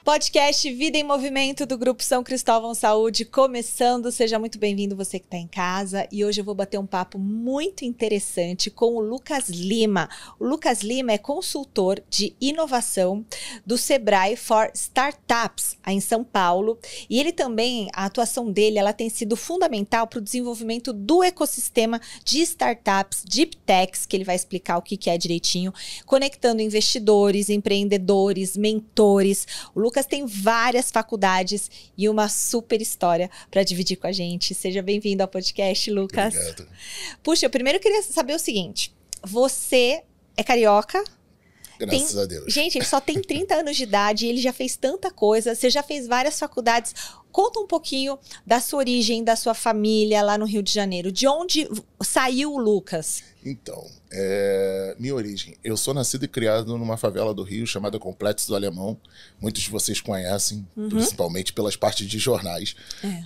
Podcast Vida em Movimento do Grupo São Cristóvão Saúde começando. Seja muito bem-vindo você que está em casa. E hoje eu vou bater um papo muito interessante com o Lucas Lima. O Lucas Lima é consultor de inovação do Sebrae for Startups, aí em São Paulo. E ele também, a atuação dele, ela tem sido fundamental para o desenvolvimento do ecossistema de startups, deep techs, que ele vai explicar o que é direitinho, conectando investidores, empreendedores, mentores. O Lucas tem várias faculdades e uma super história para dividir com a gente. Seja bem-vindo ao podcast, Lucas. Obrigado. Puxa, eu primeiro queria saber o seguinte. Você é carioca? Graças a Deus. Gente, ele só tem 30 anos de idade e ele já fez tanta coisa. Você já fez várias faculdades. Conta um pouquinho da sua origem, da sua família lá no Rio de Janeiro. De onde saiu o Lucas? Então, minha origem. Eu sou nascido e criado numa favela do Rio chamada Complexo do Alemão. Muitos de vocês conhecem, principalmente pelas partes de jornais.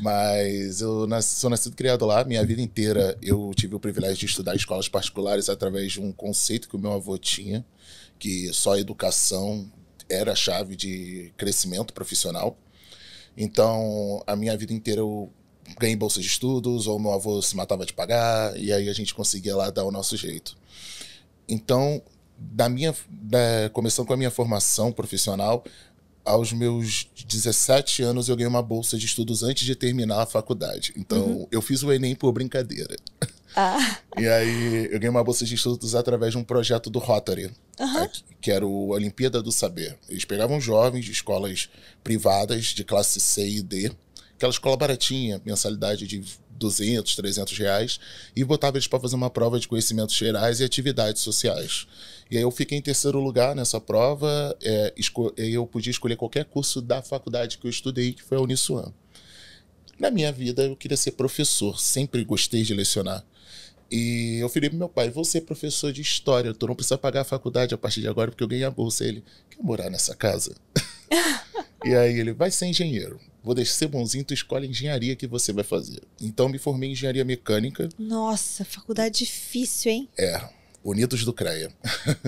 Mas eu sou nascido e criado lá. Minha vida inteira eu tive o privilégio de estudar em escolas particulares através de um conceito que o meu avô tinha, que só a educação era a chave de crescimento profissional. Então, a minha vida inteira eu ganhei bolsa de estudos, ou meu avô se matava de pagar, e aí a gente conseguia lá dar o nosso jeito. Então, começando com a minha formação profissional, aos meus 17 anos eu ganhei uma bolsa de estudos antes de terminar a faculdade. Então, eu fiz o Enem por brincadeira. E aí eu ganhei uma bolsa de estudos através de um projeto do Rotary, que era o Olimpíada do Saber. Eles pegavam jovens de escolas privadas de classe C e D, aquela escola baratinha, mensalidade de 200, 300 reais, e botava eles para fazer uma prova de conhecimentos gerais e atividades sociais. E aí eu fiquei em terceiro lugar nessa prova, eu podia escolher qualquer curso da faculdade que eu estudei, que foi a Uniswan. Na minha vida eu queria ser professor, sempre gostei de lecionar. E eu falei pro meu pai, vou ser professor de história, tu não precisa pagar a faculdade a partir de agora porque eu ganhei a bolsa. Ele, quer morar nessa casa? E aí ele, vai ser engenheiro. Vou deixar ser bonzinho, tu escolhe a engenharia que você vai fazer. Então me formei em engenharia mecânica. Nossa, faculdade difícil, hein? Unidos do CREA.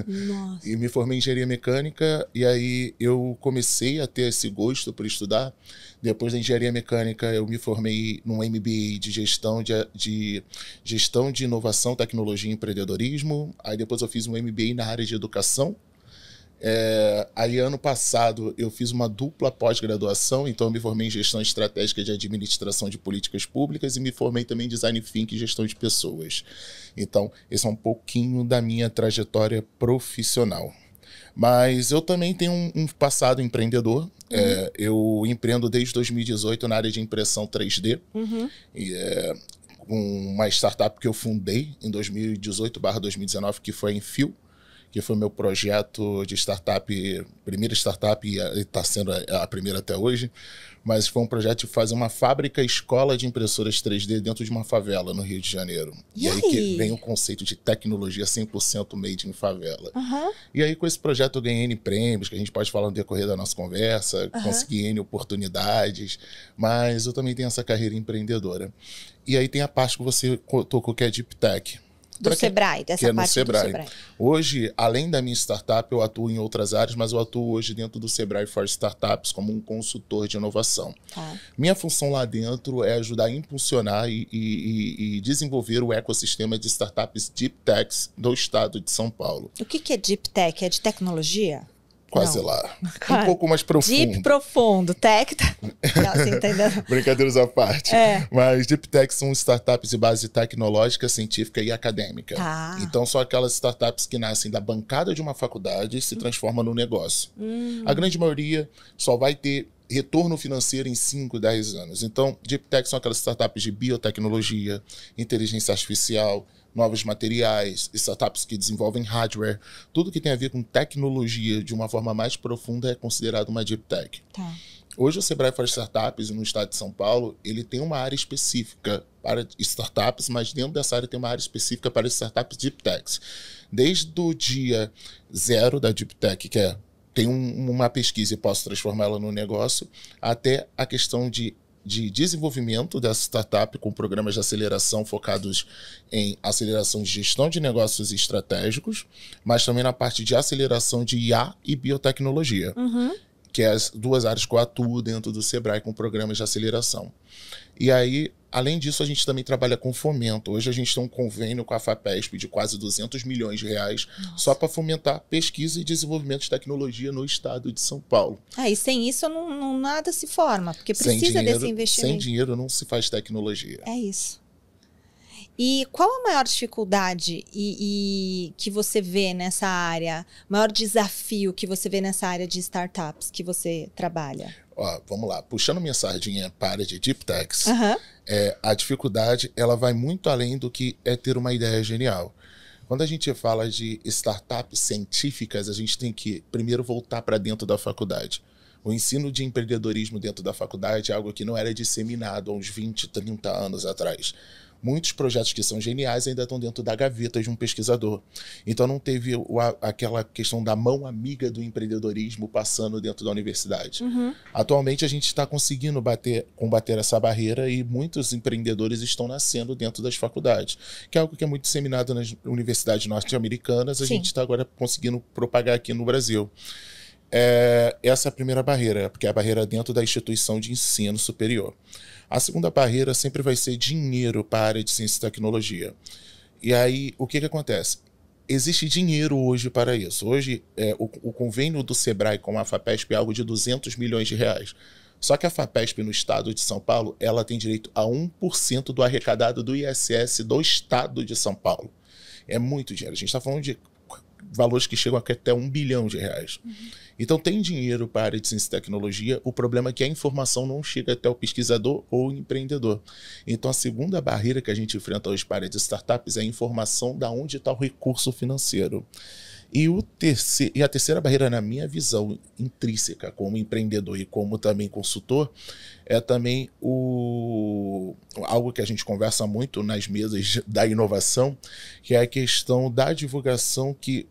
Nossa. E me formei em engenharia mecânica, e aí eu comecei a ter esse gosto por estudar. Depois da engenharia mecânica, eu me formei num MBA de gestão de inovação, tecnologia e empreendedorismo. Aí depois eu fiz um MBA na área de educação. Aí ano passado eu fiz uma dupla pós-graduação, então eu me formei em gestão estratégica de administração de políticas públicas e me formei também em design thinking e gestão de pessoas. Então esse é um pouquinho da minha trajetória profissional. Mas eu também tenho um passado empreendedor. Eu empreendo desde 2018 na área de impressão 3D. E uma startup que eu fundei em 2018/2019, que foi a Enfio, que foi meu projeto de startup, primeira startup, e está sendo a primeira até hoje, mas foi um projeto de fazer uma fábrica escola de impressoras 3D dentro de uma favela no Rio de Janeiro. E aí que vem o conceito de tecnologia 100% made in favela. E aí com esse projeto eu ganhei N prêmios, que a gente pode falar no decorrer da nossa conversa, consegui N oportunidades, mas eu também tenho essa carreira empreendedora. E aí tem a parte que você tocou, que é Deep Tech. Do Sebrae, dessa parte do Sebrae. Hoje, além da minha startup, eu atuo em outras áreas, mas eu atuo hoje dentro do Sebrae for Startups como um consultor de inovação. Minha função lá dentro é ajudar a impulsionar e desenvolver o ecossistema de startups Deep Techs do estado de São Paulo. O que é Deep Tech? É de tecnologia? Quase lá. Um pouco mais profundo. Deep, profundo. Tech... Não, você entendeu? Brincadeiras à parte. Mas Deep Tech são startups de base tecnológica, científica e acadêmica. Então são aquelas startups que nascem da bancada de uma faculdade e se transformam no negócio. A grande maioria só vai ter retorno financeiro em 5, 10 anos. Então, Deep Tech são aquelas startups de biotecnologia, inteligência artificial, novos materiais, startups que desenvolvem hardware. Tudo que tem a ver com tecnologia de uma forma mais profunda é considerado uma Deep Tech. Hoje o Sebrae for Startups no estado de São Paulo, ele tem uma área específica para startups, mas dentro dessa área tem uma área específica para startups Deep Techs. Desde o dia 0 da Deep Tech, que tem uma pesquisa e posso transformá-la num negócio, até a questão de desenvolvimento dessa startup com programas de aceleração focados em aceleração de gestão de negócios estratégicos, mas também na parte de aceleração de IA e biotecnologia. que é as duas áreas que eu atuo dentro do Sebrae com programas de aceleração. E aí, além disso, a gente também trabalha com fomento. Hoje a gente tem um convênio com a FAPESP de quase 200 milhões de reais só para fomentar pesquisa e desenvolvimento de tecnologia no estado de São Paulo. E sem isso nada se forma, porque precisa desse investimento. Sem dinheiro não se faz tecnologia. É isso. E qual a maior dificuldade que você vê nessa área, o maior desafio que você vê nessa área de startups que você trabalha? Vamos lá, puxando minha sardinha para a área de Deep Techs, a dificuldade ela vai muito além do que é ter uma ideia genial. Quando a gente fala de startups científicas, a gente tem que primeiro voltar para dentro da faculdade. O ensino de empreendedorismo dentro da faculdade é algo que não era disseminado há uns 20, 30 anos atrás. Muitos projetos que são geniais ainda estão dentro da gaveta de um pesquisador. Então não teve aquela questão da mão amiga do empreendedorismo passando dentro da universidade. Atualmente a gente está conseguindo combater essa barreira e muitos empreendedores estão nascendo dentro das faculdades, que é algo que é muito disseminado nas universidades norte-americanas, a gente está agora conseguindo propagar aqui no Brasil. Essa é a primeira barreira, porque é a barreira dentro da instituição de ensino superior. A segunda barreira sempre vai ser dinheiro para a área de ciência e tecnologia. E aí, o que acontece? Existe dinheiro hoje para isso. Hoje, o convênio do Sebrae com a FAPESP é algo de 200 milhões de reais. Só que a FAPESP no estado de São Paulo, ela tem direito a 1% do arrecadado do ISS do estado de São Paulo. É muito dinheiro. A gente está falando de valores que chegam até 1 bilhão de reais. Então tem dinheiro para a área de ciência e tecnologia, o problema é que a informação não chega até o pesquisador ou o empreendedor. Então a segunda barreira que a gente enfrenta hoje para a área de startups é a informação de onde está o recurso financeiro. E a terceira barreira, na minha visão intrínseca, como empreendedor e como também consultor, é também algo que a gente conversa muito nas mesas da inovação, que é a questão da divulgação que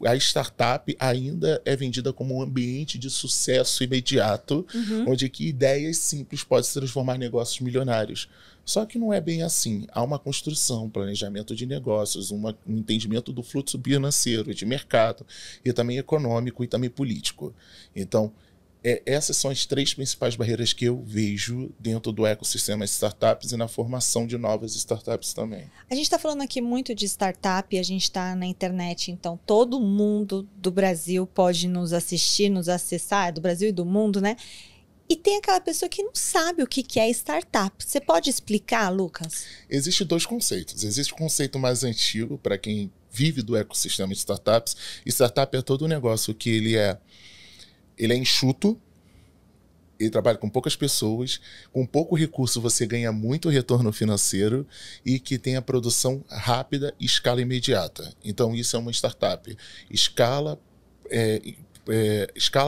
a startup ainda é vendida como um ambiente de sucesso imediato, onde que ideias simples podem se transformar em negócios milionários. Só que não é bem assim. Há uma construção, um planejamento de negócios, um entendimento do fluxo financeiro, de mercado, e também econômico e também político. Então, essas são as três principais barreiras que eu vejo dentro do ecossistema de startups e na formação de novas startups também. A gente está falando aqui muito de startup, a gente está na internet, então todo mundo do Brasil pode nos assistir, nos acessar, do Brasil e do mundo, né? E tem aquela pessoa que não sabe o que é startup. Você pode explicar, Lucas? Existem dois conceitos. Existe o conceito mais antigo, para quem vive do ecossistema de startups. Startup é todo um negócio que ele é enxuto, ele trabalha com poucas pessoas, com pouco recurso você ganha muito retorno financeiro e que tem a produção rápida e escala imediata. Então isso é uma startup. Escala,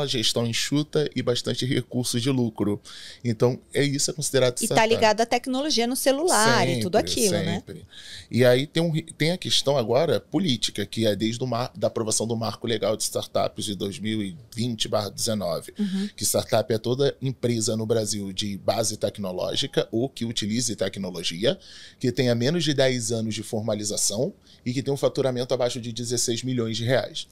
gestão enxuta e bastante recurso de lucro. Então, isso é considerado startup. E está ligado à tecnologia no celular e tudo aquilo, sempre, né? E aí tem a questão agora política, que é desde da aprovação do Marco Legal de Startups de 2020/19, que startup é toda empresa no Brasil de base tecnológica ou que utilize tecnologia, que tenha menos de 10 anos de formalização e que tem um faturamento abaixo de 16 milhões de reais.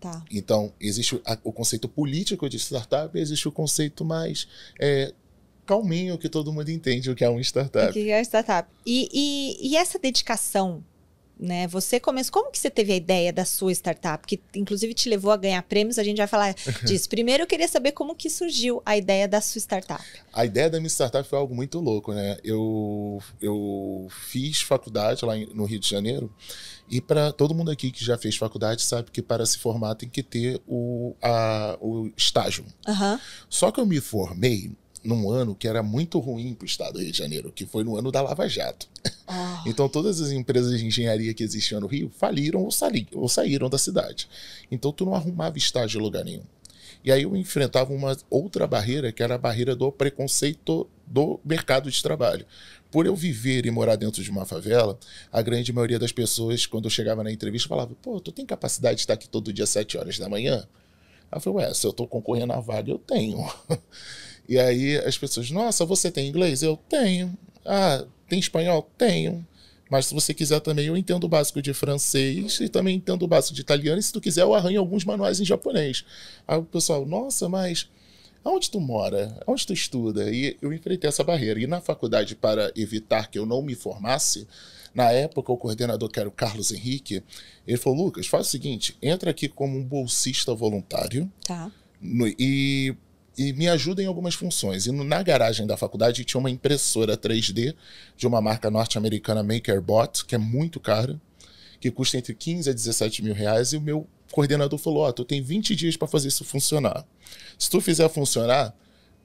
Tá. Então, existe o conceito político de startup, existe o conceito mais calminho, que todo mundo entende o que é uma startup. O que é startup. E essa dedicação, né? Você começou, como que você teve a ideia da sua startup? Que inclusive te levou a ganhar prêmios, a gente vai falar disso. Primeiro eu queria saber como que surgiu a ideia da sua startup. A ideia da minha startup foi algo muito louco, né? Eu fiz faculdade lá no Rio de Janeiro. E para todo mundo aqui que já fez faculdade sabe que para se formar tem que ter o estágio. Só que eu me formei num ano que era muito ruim para o estado do Rio de Janeiro, que foi no ano da Lava Jato. Então todas as empresas de engenharia que existiam no Rio faliram ou saíram da cidade. Então tu não arrumava estágio em lugar nenhum. E aí eu enfrentava uma outra barreira, que era a barreira do preconceito do mercado de trabalho. Por eu viver e morar dentro de uma favela, a grande maioria das pessoas, quando eu chegava na entrevista, falava: pô, tu tem capacidade de estar aqui todo dia às 7 horas da manhã? Aí eu falei: se eu estou concorrendo à vaga, eu tenho. E aí as pessoas: nossa, você tem inglês? Eu tenho. Ah, tem espanhol? Tenho. Mas se você quiser também, eu entendo o básico de francês e também entendo o básico de italiano. E se tu quiser, eu arranho alguns manuais em japonês. Aí o pessoal: nossa, mas aonde tu mora? Aonde tu estuda? E eu enfrentei essa barreira. E na faculdade, para evitar que eu não me formasse, na época, o coordenador, que era o Carlos Henrique, ele falou, Lucas, faz o seguinte, entra aqui como um bolsista voluntário e me ajuda em algumas funções. E na garagem da faculdade tinha uma impressora 3D de uma marca norte-americana MakerBot, que é muito cara, que custa entre 15 a 17 mil reais, e o meu coordenador falou, tu tem 20 dias para fazer isso funcionar. Se tu fizer funcionar,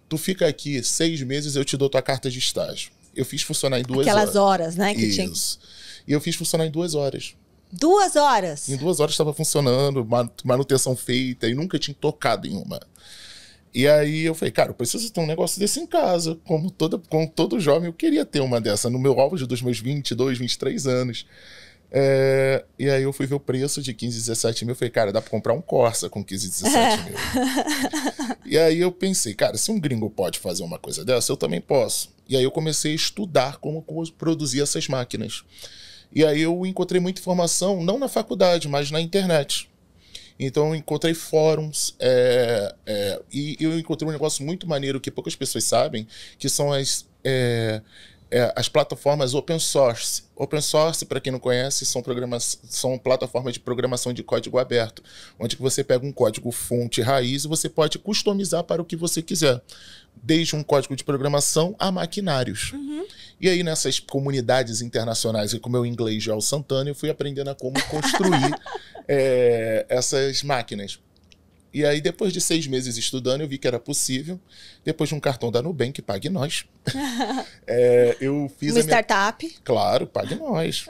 tu fica aqui 6 meses, eu te dou tua carta de estágio. Eu fiz funcionar em 2 horas. Aquelas horas, né? Que isso. E eu fiz funcionar em 2 horas. 2 horas? Em 2 horas estava funcionando, manutenção feita, e nunca tinha tocado em uma. E aí eu falei, cara, eu preciso ter um negócio desse em casa. Como todo jovem, eu queria ter uma dessa no meu auge dos meus 22, 23 anos. E aí eu fui ver o preço de 15, 17 mil. Eu falei, cara, dá pra comprar um Corsa com 15, 17 mil. E aí eu pensei, cara, se um gringo pode fazer uma coisa dessa, eu também posso. E aí eu comecei a estudar como produzir essas máquinas. E aí eu encontrei muita informação, não na faculdade, mas na internet. Então eu encontrei fóruns, e eu encontrei um negócio muito maneiro que poucas pessoas sabem, que são as plataformas open source. Open source, para quem não conhece, são plataformas de programação de código aberto, onde você pega um código fonte raiz e você pode customizar para o que você quiser, desde um código de programação a maquinários. E aí nessas comunidades internacionais, e com o meu inglês já é o Santana, eu fui aprendendo a como construir essas máquinas. E aí, depois de 6 meses estudando, eu vi que era possível. Depois de um cartão da Nubank, pague nós. Eu fiz uma startup. Claro, pague nós.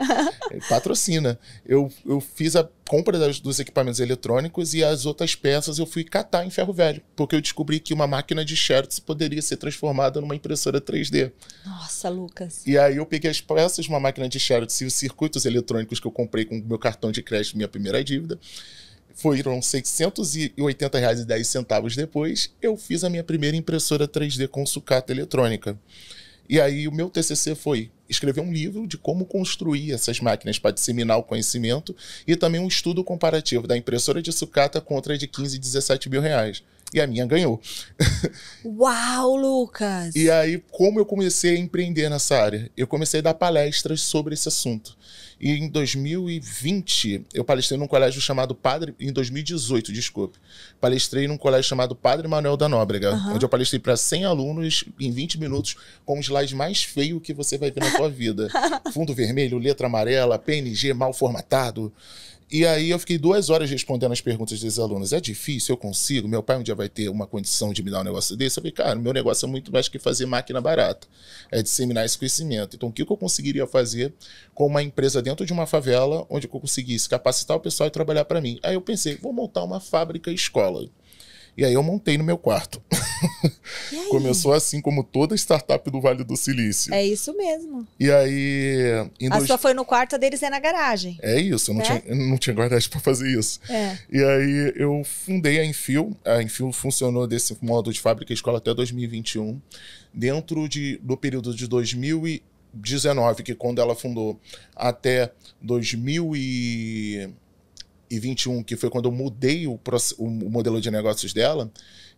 Patrocina. Eu fiz a compra dos equipamentos eletrônicos e as outras peças eu fui catar em ferro velho. Porque eu descobri que uma máquina de Xerox poderia ser transformada numa impressora 3D. Nossa, Lucas. E aí eu peguei as peças de uma máquina de Xerox e os circuitos eletrônicos que eu comprei com o meu cartão de crédito, minha primeira dívida. Foram R$680,10 depois, eu fiz a minha primeira impressora 3D com sucata eletrônica. E aí o meu TCC foi escrever um livro de como construir essas máquinas para disseminar o conhecimento e também um estudo comparativo da impressora de sucata contra a de 15 e 17 mil reais. E a minha ganhou. Uau, Lucas! E aí, como eu comecei a empreender nessa área? Eu comecei a dar palestras sobre esse assunto. E em 2020, eu palestrei num colégio chamado em 2018, desculpe. Palestrei num colégio chamado Padre Manuel da Nóbrega, onde eu palestrei para 100 alunos em 20 minutos com o slide mais feio que você vai ver na sua vida. Fundo vermelho, letra amarela, PNG mal formatado. E aí eu fiquei 2 horas respondendo as perguntas dos alunos. É difícil, eu consigo? Meu pai um dia vai ter uma condição de me dar um negócio desse? Eu falei, cara, meu negócio é muito mais que fazer máquina barata. É disseminar esse conhecimento. Então, o que eu conseguiria fazer com uma empresa dentro de uma favela, onde eu conseguisse capacitar o pessoal e trabalhar para mim? Aí eu pensei, vou montar uma fábrica escola. E aí eu montei no meu quarto. Começou assim como toda startup do Vale do Silício. É isso mesmo. E aí... A sua foi no quarto, a deles é na garagem. É isso, eu não tinha guardagem para fazer isso. E aí eu fundei a Enfio. A Enfio funcionou desse modo de fábrica escola até 2021. Dentro do período de 2019, que quando ela fundou, até 2021, que foi quando eu mudei o modelo de negócios dela,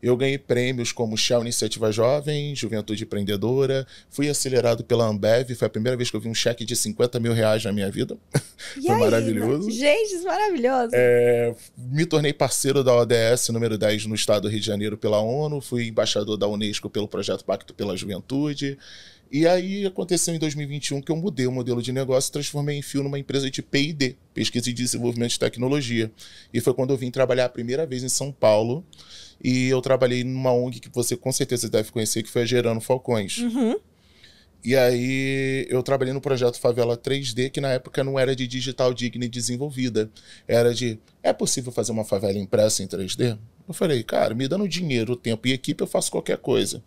eu ganhei prêmios como Shell Iniciativa Jovem, Juventude Empreendedora, fui acelerado pela Ambev, foi a primeira vez que eu vi um cheque de 50 mil reais na minha vida. Foi maravilhoso. Gente, isso é maravilhoso. Me tornei parceiro da ODS número 10 no estado do Rio de Janeiro pela ONU, fui embaixador da Unesco pelo projeto Pacto pela Juventude. E aí aconteceu em 2021 que eu mudei o modelo de negócio e transformei a Enfio numa empresa de P&D, Pesquisa e Desenvolvimento de Tecnologia. E foi quando eu vim trabalhar a primeira vez em São Paulo. E eu trabalhei numa ONG que você com certeza deve conhecer, que foi a Gerando Falcões. E aí eu trabalhei no projeto Favela 3D, que na época não era de digital digna e desenvolvida. Era é possível fazer uma favela impressa em 3D? Eu falei, cara, me dando dinheiro, tempo e equipe, eu faço qualquer coisa.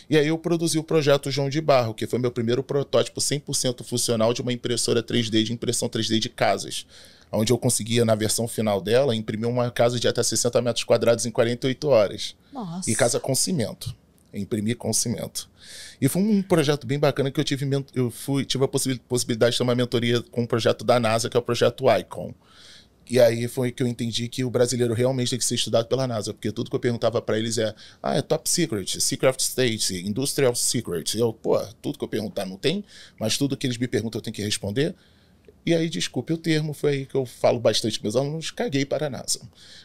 E aí eu produzi o projeto João de Barro, que foi meu primeiro protótipo 100% funcional de uma impressora 3D, de impressão 3D de casas. Onde eu conseguia, na versão final dela, imprimir uma casa de até 60 metros quadrados em 48 horas. Nossa. E casa com cimento. Imprimir com cimento. E foi um projeto bem bacana que eu tive a possibilidade de ter uma mentoria com um projeto da NASA, que é o projeto ICON. E aí foi que eu entendi que o brasileiro realmente tem que ser estudado pela NASA, porque tudo que eu perguntava para eles é top secret, secret state, industrial secret. Eu, tudo que eu perguntar não tem, mas tudo que eles me perguntam eu tenho que responder. E aí, desculpe o termo, foi aí que eu falo bastante com meus alunos, caguei para a NASA.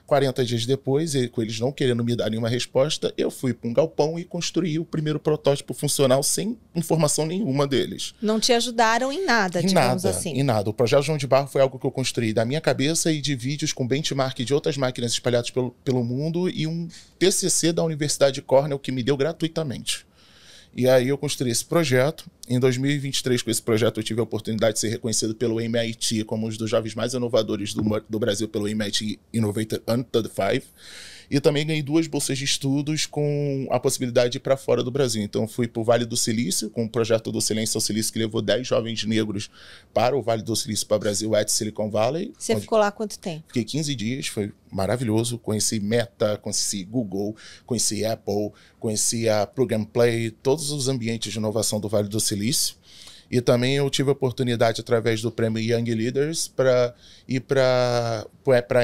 40 dias depois, com eles não querendo me dar nenhuma resposta, eu fui para um galpão e construí o primeiro protótipo funcional sem informação nenhuma deles. Não te ajudaram em nada, digamos assim. Em nada. O projeto João de Barro foi algo que eu construí da minha cabeça e de vídeos com benchmark de outras máquinas espalhadas pelo mundo e um TCC da Universidade de Cornell que me deu gratuitamente. E aí eu construí esse projeto. Em 2023, com esse projeto, eu tive a oportunidade de ser reconhecido pelo MIT como um dos jovens mais inovadores do Brasil, pelo MIT Innovator Under 5. E também ganhei 2 bolsas de estudos com a possibilidade de ir para fora do Brasil. Então, fui para o Vale do Silício, com o projeto do Silêncio ao Silício, que levou 10 jovens negros para o Vale do Silício, para o Brasil, at Silicon Valley. Você ficou lá quanto tempo? Fiquei 15 dias, foi maravilhoso. Conheci Meta, conheci Google, conheci Apple, conheci a Plug and Play, todos os ambientes de inovação do Vale do Silício. E também eu tive a oportunidade, através do prêmio Young Leaders, para ir para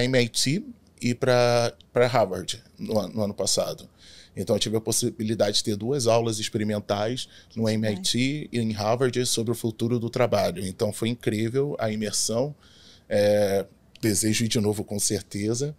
MIT e para Harvard no ano passado. Então, eu tive a possibilidade de ter 2 aulas experimentais no MIT e em Harvard sobre o futuro do trabalho. Então, foi incrível a imersão. Desejo ir de novo, com certeza.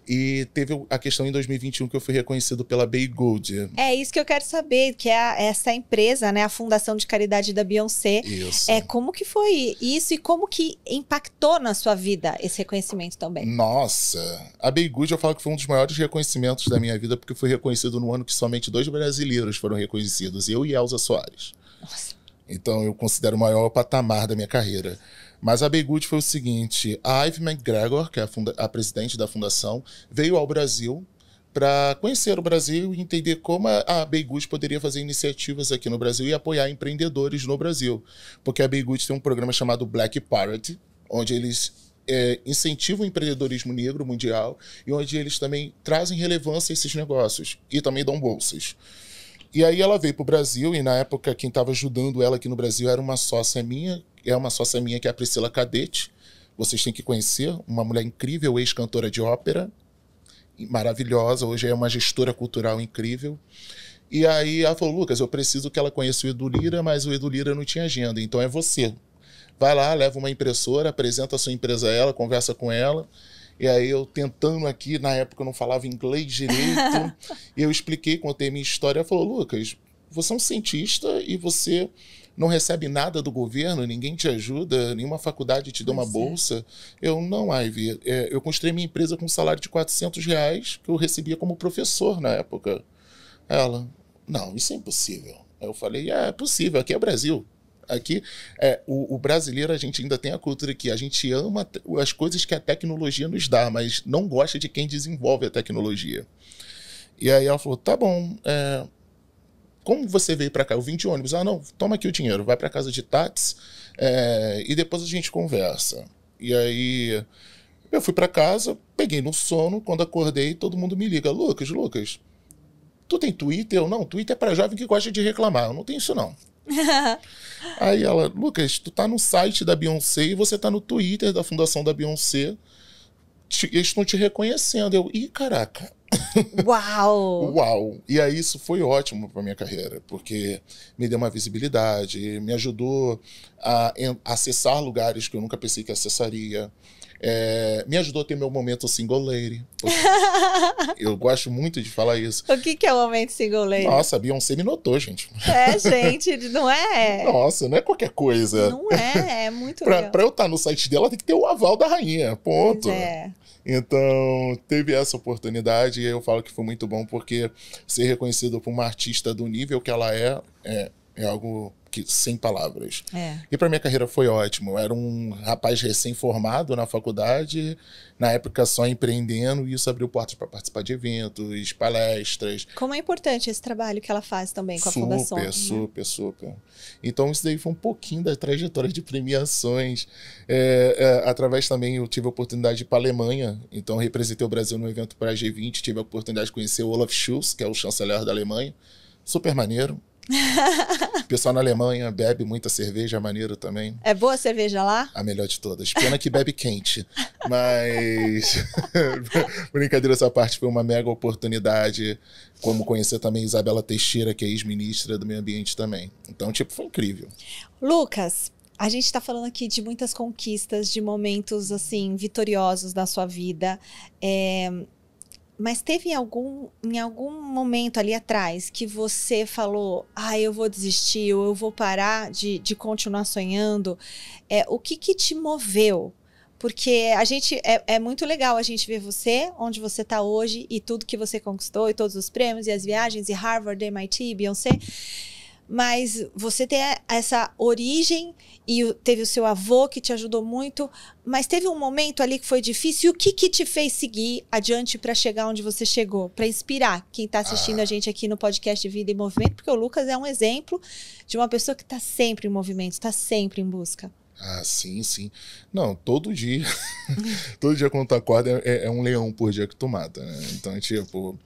E teve a questão em 2021 que eu fui reconhecido pela Baygood. É isso que eu quero saber, que é essa empresa, né, a Fundação de Caridade da Beyoncé. Isso. Como que foi isso e como que impactou na sua vida esse reconhecimento também? Nossa, a Baygood eu falo que foi um dos maiores reconhecimentos da minha vida, porque foi reconhecido no ano que somente 2 brasileiros foram reconhecidos, eu e Elza Soares. Nossa. Então eu considero o maior patamar da minha carreira. Mas a Baygood foi o seguinte, a Ivy McGregor, que é a presidente da fundação, veio ao Brasil para conhecer o Brasil e entender como a Baygood poderia fazer iniciativas aqui no Brasil e apoiar empreendedores no Brasil. Porque a Baygood tem um programa chamado Black Parity, onde eles incentivam o empreendedorismo negro mundial e onde eles também trazem relevância a esses negócios e também dão bolsas. E aí ela veio para o Brasil e, na época, quem estava ajudando ela aqui no Brasil era uma sócia minha, que é a Priscila Cadete. Vocês têm que conhecer, uma mulher incrível, ex-cantora de ópera, maravilhosa, hoje é uma gestora cultural incrível. E aí ela falou, Lucas, eu preciso que ela conheça o Edu Lira, mas o Edu Lira não tinha agenda, então é você. Vai lá, leva uma impressora, apresenta a sua empresa a ela, conversa com ela. E aí eu tentando aqui, na época eu não falava inglês direito, e eu expliquei, contei minha história, ela falou, Lucas, você é um cientista e você não recebe nada do governo, ninguém te ajuda, nenhuma faculdade te deu uma bolsa. Eu, não, Ivy, eu construí minha empresa com um salário de R$400 que eu recebia como professor na época. Ela, não, isso é impossível. Aí eu falei, é possível, aqui é Brasil. Aqui, o brasileiro, a gente ainda tem a cultura que a gente ama as coisas que a tecnologia nos dá, mas não gosta de quem desenvolve a tecnologia. E aí ela falou, tá bom, como você veio para cá? Eu vim de ônibus. Ah, não, toma aqui o dinheiro, vai para casa de táxi e depois a gente conversa. E aí eu fui para casa, peguei no sono, quando acordei, todo mundo me liga, Lucas, tu tem Twitter? Eu, não, Twitter é para jovem que gosta de reclamar, eu não tenho isso não. Aí ela, Lucas, tu tá no site da Beyoncé e você tá no Twitter da Fundação da Beyoncé, eles estão te reconhecendo. Eu, caraca. Uau! Uau! E aí isso foi ótimo para minha carreira, porque me deu uma visibilidade, me ajudou a acessar lugares que eu nunca pensei que acessaria. Me ajudou a ter meu momento single lady. Eu gosto muito de falar isso. O que é o momento single lady? Nossa, a Beyoncé me notou, gente. Gente, não é? Nossa, não é qualquer coisa. Não é muito legal. Pra eu estar no site dela, tem que ter o aval da rainha, ponto. Então, teve essa oportunidade e eu falo que foi muito bom, porque ser reconhecido por uma artista do nível que ela é algo que, sem palavras. E para minha carreira foi ótimo. Eu era um rapaz recém-formado na faculdade, na época só empreendendo, e isso abriu portas para participar de eventos, palestras. Como é importante esse trabalho que ela faz também com a Fundação. Super. Então isso daí foi um pouquinho da trajetória de premiações. Através também eu tive a oportunidade de ir para a Alemanha, então representei o Brasil no evento para a G20, tive a oportunidade de conhecer o Olaf Scholz, que é o chanceler da Alemanha. Super maneiro. O pessoal na Alemanha bebe muita cerveja, maneiro também. É boa a cerveja lá? A melhor de todas. Pena que bebe quente. Mas, brincadeira essa parte, foi uma mega oportunidade. Como conhecer também Isabela Teixeira, que é ex-ministra do Meio Ambiente também. Então, tipo, foi incrível. Lucas, a gente está falando aqui de muitas conquistas, de momentos, assim, vitoriosos da sua vida. Mas teve em algum momento ali atrás que você falou, eu vou desistir, ou eu vou parar de continuar sonhando? O que te moveu? Porque é muito legal a gente ver você, onde você está hoje, e tudo que você conquistou, e todos os prêmios, e as viagens, e Harvard, MIT, Beyoncé. Mas você tem essa origem e teve o seu avô que te ajudou muito, mas teve um momento ali que foi difícil. E o que te fez seguir adiante para chegar onde você chegou? Para inspirar quem está assistindo a gente aqui no podcast Vida em Movimento, porque o Lucas é um exemplo de uma pessoa que está sempre em movimento, está sempre em busca. Sim, sim. Não, todo dia. Todo dia quando tu acorda é um leão por dia que tu mata, né? Então, tipo,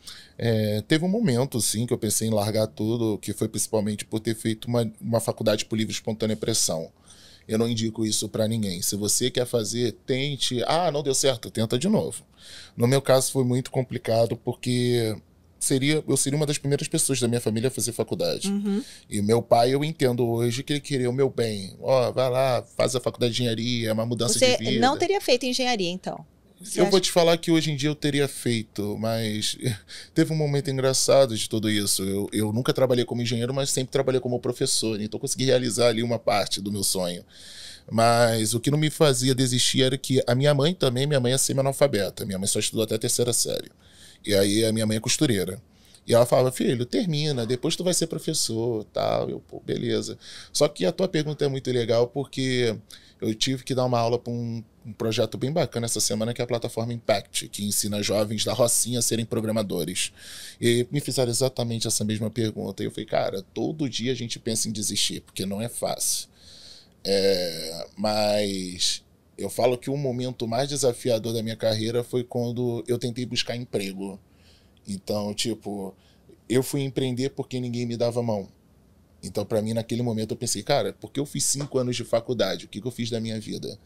teve um momento, sim, que eu pensei em largar tudo, que foi principalmente por ter feito uma faculdade por livre e espontânea pressão. Eu não indico isso pra ninguém. Se você quer fazer, tente. Não deu certo, tenta de novo. No meu caso foi muito complicado porque eu seria uma das primeiras pessoas da minha família a fazer faculdade. Uhum. E meu pai, eu entendo hoje que ele queria o meu bem. Vai lá, faz a faculdade de engenharia, é uma mudança de vida. Você não teria feito engenharia, então? Vou te falar que hoje em dia eu teria feito, mas teve um momento engraçado de tudo isso. Eu nunca trabalhei como engenheiro, mas sempre trabalhei como professor, então consegui realizar ali uma parte do meu sonho. Mas o que não me fazia desistir era que a minha mãe é semi-analfabeta. Minha mãe só estudou até a 3ª série. E aí a minha mãe é costureira. E ela falava, filho, termina, depois tu vai ser professor, tal. Eu, beleza. Só que a tua pergunta é muito legal porque eu tive que dar uma aula para um projeto bem bacana essa semana, que é a plataforma Impact, que ensina jovens da Rocinha a serem programadores. E me fizeram exatamente essa mesma pergunta. E eu falei, cara, todo dia a gente pensa em desistir, porque não é fácil. Mas eu falo que o momento mais desafiador da minha carreira foi quando eu tentei buscar emprego. Então, tipo, eu fui empreender porque ninguém me dava mão. Então, para mim, naquele momento, eu pensei, cara, porque eu fiz 5 anos de faculdade? O que eu fiz da minha vida?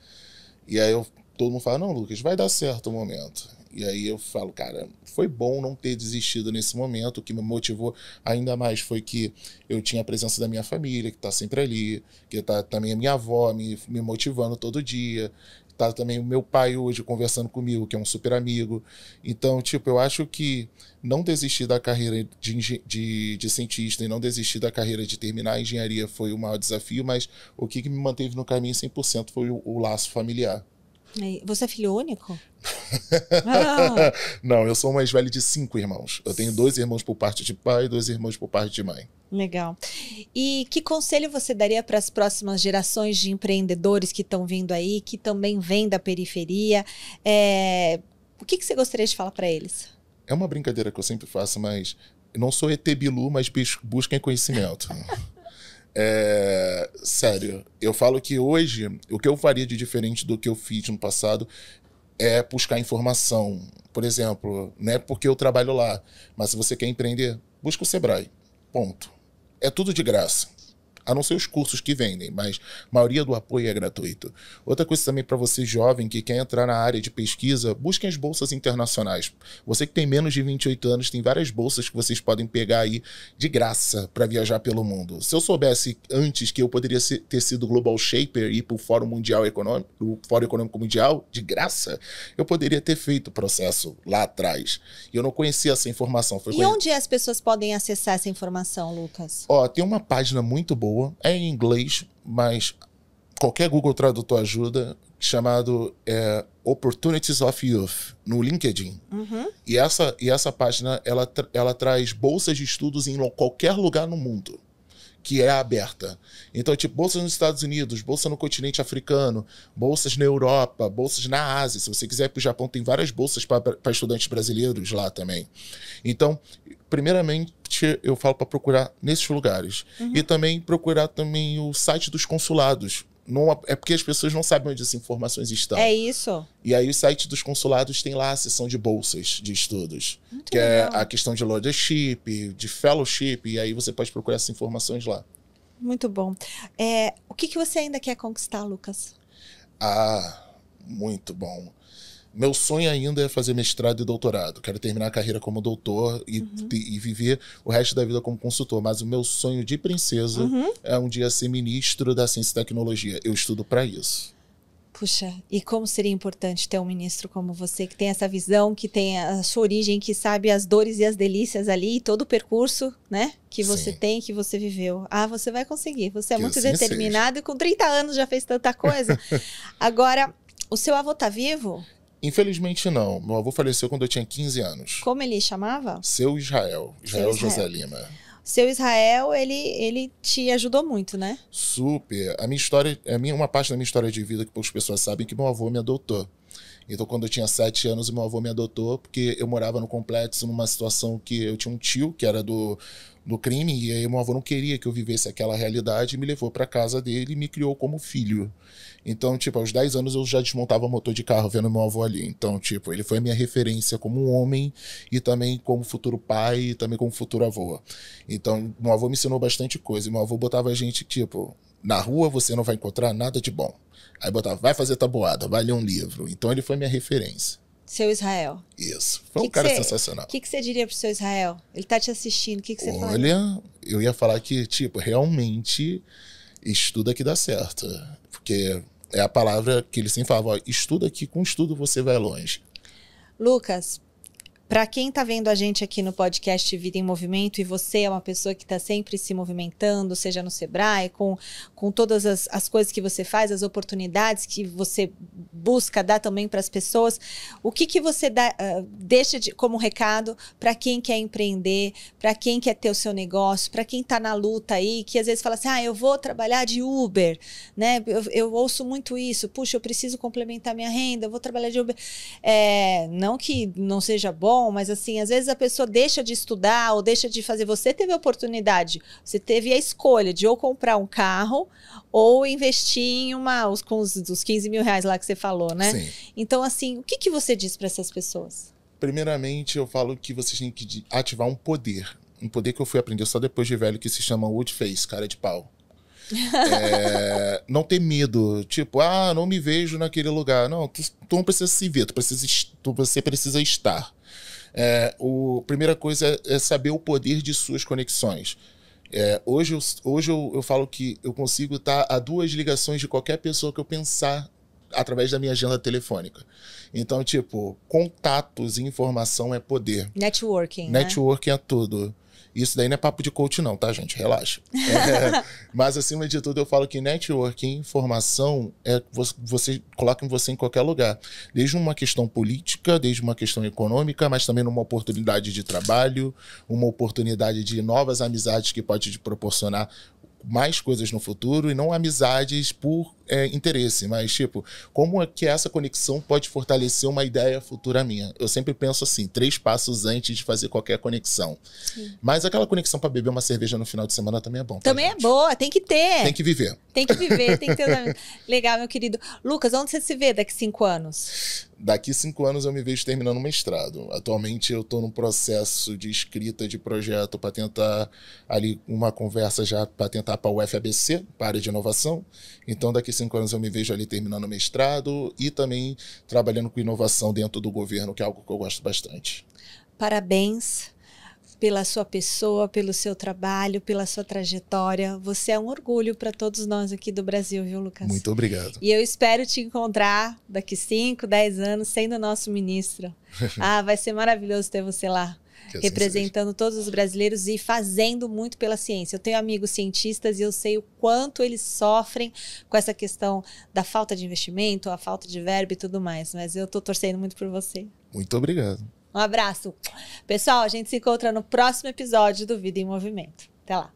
E aí todo mundo fala, não, Lucas, vai dar certo o momento. E aí eu falo, cara, foi bom não ter desistido nesse momento. O que me motivou ainda mais foi que eu tinha a presença da minha família, que está sempre ali, que está também a minha avó me motivando todo dia. Tá também o meu pai hoje conversando comigo, que é um super amigo. Então, tipo, eu acho que não desistir da carreira de cientista e não desistir da carreira de terminar a engenharia foi o maior desafio, mas o que me manteve no caminho 100% foi o laço familiar. Você é filho único? Não, eu sou o mais velho de 5 irmãos. Eu tenho 2 irmãos por parte de pai e 2 irmãos por parte de mãe. Legal. E que conselho você daria para as próximas gerações de empreendedores que estão vindo aí, que também vêm da periferia? O que você gostaria de falar para eles? É uma brincadeira que eu sempre faço, mas eu não sou ET Bilu, mas busquem conhecimento. Sério, eu falo que hoje, o que eu faria de diferente do que eu fiz no passado é buscar informação. Por exemplo, não é porque eu trabalho lá, mas se você quer empreender, busca o Sebrae. Ponto. É tudo de graça. A não ser os cursos que vendem, mas a maioria do apoio é gratuito. Outra coisa também para você jovem que quer entrar na área de pesquisa, busquem as bolsas internacionais. Você que tem menos de 28 anos, tem várias bolsas que vocês podem pegar aí de graça para viajar pelo mundo. Se eu soubesse antes que eu poderia ter sido Global Shaper e ir para o Fórum Mundial Econômico, o Fórum Econômico Mundial, de graça, eu poderia ter feito o processo lá atrás. E eu não conhecia essa informação. Onde as pessoas podem acessar essa informação, Lucas? Tem uma página muito boa, é em inglês, mas qualquer Google Tradutor ajuda, chamado Opportunities of Youth, no LinkedIn. Uhum. E essa página, ela traz bolsas de estudos em qualquer lugar no mundo, que é aberta. Então, tipo, bolsas nos Estados Unidos, bolsa no continente africano, bolsas na Europa, bolsas na Ásia. Se você quiser ir para o Japão, tem várias bolsas para estudantes brasileiros lá também. Então, primeiramente, eu falo para procurar nesses lugares. Uhum. E também procurar também o site dos consulados. Não, é porque as pessoas não sabem onde essas informações estão. É isso. E aí o site dos consulados tem lá a seção de bolsas de estudos. Muito que legal. é a questão de leadership, de fellowship, e aí você pode procurar essas informações lá. Muito bom. O que você ainda quer conquistar, Lucas? Muito bom. Meu sonho ainda é fazer mestrado e doutorado. Quero terminar a carreira como doutor e viver o resto da vida como consultor. Mas o meu sonho de princesa é um dia ser ministro da Ciência e Tecnologia. Eu estudo para isso. Puxa, e como seria importante ter um ministro como você, que tem essa visão, que tem a sua origem, que sabe as dores e as delícias ali, todo o percurso, né, que você tem, que você viveu. Você vai conseguir. Você é muito determinado e com 30 anos já fez tanta coisa. Agora, o seu avô tá vivo? Infelizmente não. Meu avô faleceu quando eu tinha 15 anos. Como ele chamava? Seu Israel. Israel José Lima. Seu Israel, ele te ajudou muito, né? Super. A minha história, uma parte da minha história de vida que poucas pessoas sabem que meu avô me adotou. Então, quando eu tinha 7 anos, meu avô me adotou porque eu morava no complexo numa situação que eu tinha um tio que era do crime, e aí meu avô não queria que eu vivesse aquela realidade e me levou para casa dele e me criou como filho. Então, tipo, aos 10 anos eu já desmontava motor de carro vendo meu avô ali. Então, tipo, ele foi a minha referência como um homem e também como futuro pai e também como futuro avô. Então, meu avô me ensinou bastante coisa. E meu avô botava a gente, tipo, na rua você não vai encontrar nada de bom. Aí botava, vai fazer tabuada, vai ler um livro. Então, ele foi minha referência. Seu Israel. Isso. Foi um cara sensacional. O que você diria pro seu Israel? Ele tá te assistindo, o que você fala? Olha, eu ia falar que, tipo, realmente estuda que dá certo. Porque é a palavra que ele sempre falava, ó, estuda que com estudo você vai longe. Lucas, para quem está vendo a gente aqui no podcast Vida em Movimento, e você é uma pessoa que está sempre se movimentando, seja no Sebrae, com todas as coisas que você faz, as oportunidades que você busca dar também para as pessoas, o que você deixa como recado para quem quer empreender, para quem quer ter o seu negócio, para quem está na luta aí, que às vezes fala assim, eu vou trabalhar de Uber, né? Eu ouço muito isso, puxa, eu preciso complementar minha renda, eu vou trabalhar de Uber. Não que não seja bom, mas assim, às vezes a pessoa deixa de estudar ou deixa de fazer. Você teve a oportunidade, você teve a escolha de ou comprar um carro ou investir em com os 15 mil reais lá que você falou, né? Sim. Então, assim, o que você diz para essas pessoas? Primeiramente, eu falo que vocês têm que ativar um poder. Um poder que eu fui aprender só depois de velho, que se chama wood face, cara de pau. Não ter medo, tipo, não me vejo naquele lugar. Não, tu não precisa se ver, você precisa estar. A primeira coisa é saber o poder de suas conexões. Hoje eu falo que eu consigo estar a 2 ligações de qualquer pessoa que eu pensar através da minha agenda telefônica. Então, tipo, contatos e informação é poder. Networking, Networking é tudo. Isso daí não é papo de coach não, tá, gente? Relaxa. Mas, acima de tudo, eu falo que networking, informação, você coloca você em qualquer lugar. Desde uma questão política, desde uma questão econômica, mas também numa oportunidade de trabalho, uma oportunidade de novas amizades que pode te proporcionar mais coisas no futuro, e não amizades por interesse, mas tipo, como é que essa conexão pode fortalecer uma ideia futura minha? Eu sempre penso assim, 3 passos antes de fazer qualquer conexão. Sim. Mas aquela conexão para beber uma cerveja no final de semana também é bom. Também é boa, tem que ter. Tem que viver. Tem que viver, tem que ter. Legal, meu querido. Lucas, onde você se vê daqui 5 anos? Daqui 5 anos eu me vejo terminando o mestrado. Atualmente eu estou num processo de escrita de projeto para tentar ali uma conversa já para tentar para o UFABC, para a área de inovação. Então daqui 5 anos eu me vejo ali terminando o mestrado e também trabalhando com inovação dentro do governo, que é algo que eu gosto bastante. Parabéns pela sua pessoa, pelo seu trabalho, pela sua trajetória. Você é um orgulho para todos nós aqui do Brasil, viu, Lucas? Muito obrigado. E eu espero te encontrar daqui 5, 10 anos sendo nosso ministro. Vai ser maravilhoso ter você lá. Representando todos os brasileiros e fazendo muito pela ciência. Eu tenho amigos cientistas e eu sei o quanto eles sofrem com essa questão da falta de investimento, a falta de verba e tudo mais. Mas eu estou torcendo muito por você. Muito obrigado. Um abraço. Pessoal, a gente se encontra no próximo episódio do Vida em Movimento. Até lá.